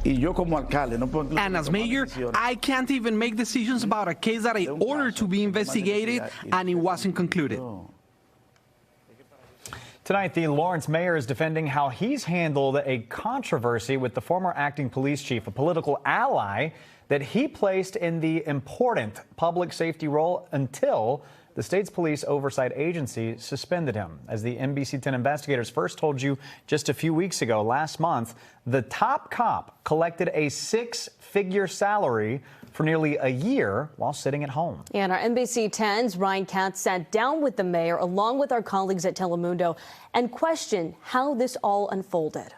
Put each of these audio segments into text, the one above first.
And as mayor, I can't even make decisions about a case that I ordered to be investigated and it wasn't concluded. Tonight, the Lawrence mayor is defending how he's handled a controversy with the former acting police chief, a political ally that he placed in the important public safety role until the state's police oversight agency suspended him. As the NBC 10 investigators first told you just a few weeks ago, last month, the top cop collected a six-figure salary for nearly a year while sitting at home. And our NBC 10's Brian Castro sat down with the mayor along with our colleagues at Telemundo and questioned how this all unfolded.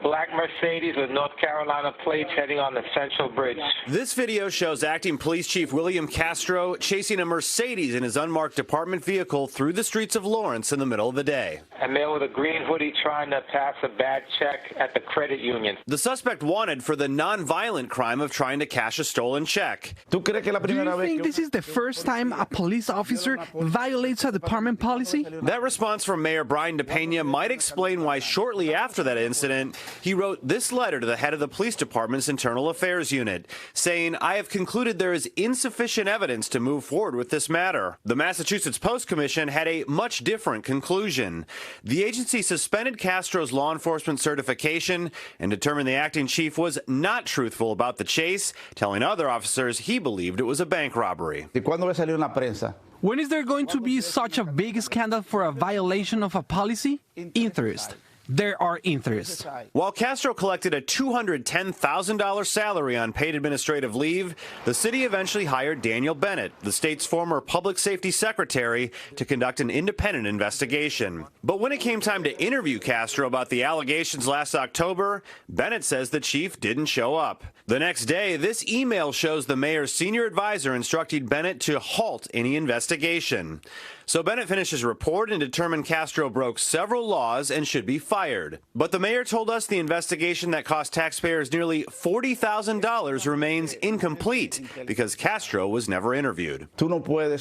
Black Mercedes with North Carolina plates heading on the Central Bridge. This video shows acting police chief William Castro chasing a Mercedes in his unmarked department vehicle through the streets of Lawrence in the middle of the day. A male with a green hoodie trying to pass a bad check at the credit union. The suspect wanted for the non-violent crime of trying to cash a stolen check. Do you think this is the first time a police officer violates a department policy? That response from Mayor Brian DePeña might explain why shortly after that incident, he wrote this letter to the head of the police department's internal affairs unit, saying, "I have concluded there is insufficient evidence to move forward with this matter." The Massachusetts Post Commission had a much different conclusion. The agency suspended Castro's law enforcement certification and determined the acting chief was not truthful about the chase, telling other officers he believed it was a bank robbery. When is there going to be such a big scandal for a violation of a policy? Interest. There are interests. While Castro collected a $210,000 salary on paid administrative leave, the city eventually hired Daniel Bennett, the state's former public safety secretary, to conduct an independent investigation. But when it came time to interview Castro about the allegations last October, Bennett says the chief didn't show up. The next day, this email shows the mayor's senior advisor instructing Bennett to halt any investigation. So Bennett finished his report and determined Castro broke several laws and should be fired. But the mayor told us the investigation that cost taxpayers nearly $40,000 remains incomplete because Castro was never interviewed.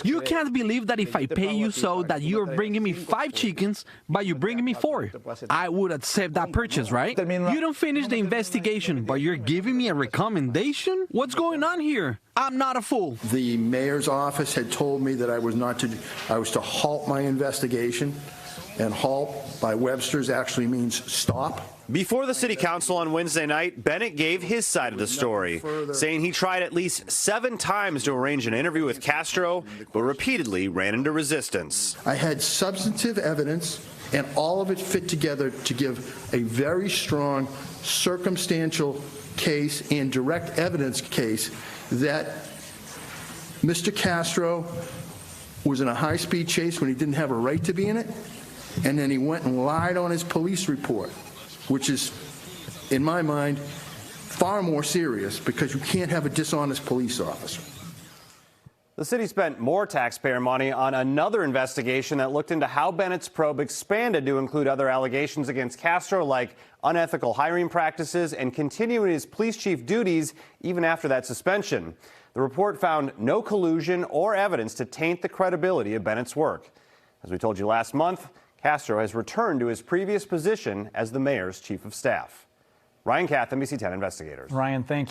You can't believe that if I pay you so that you're bringing me 5 chickens, but you're bringing me 4. I would accept that purchase, right? You don't finish the investigation, but you're giving me a recommendation? What's going on here? I'm not a fool. The mayor's office had told me that I was to halt my investigation, and halt by Webster's actually means stop. Before the city council on Wednesday night, Bennett gave his side of the story, saying he tried at least 7 times to arrange an interview with Castro, but repeatedly ran into resistance. I had substantive evidence, and all of it fit together to give a very strong circumstantial case and direct evidence case that Mr. Castro was in a high-speed chase when he didn't have a right to be in it, and then he went and lied on his police report, which is, in my mind, far more serious because you can't have a dishonest police officer. The city spent more taxpayer money on another investigation that looked into how Bennett's probe expanded to include other allegations against Castro, like unethical hiring practices and continuing his police chief duties even after that suspension. The report found no collusion or evidence to taint the credibility of Bennett's work. As we told you last month, Castro has returned to his previous position as the mayor's chief of staff. Ryan Kath, NBC 10 Investigators. Ryan, thank you.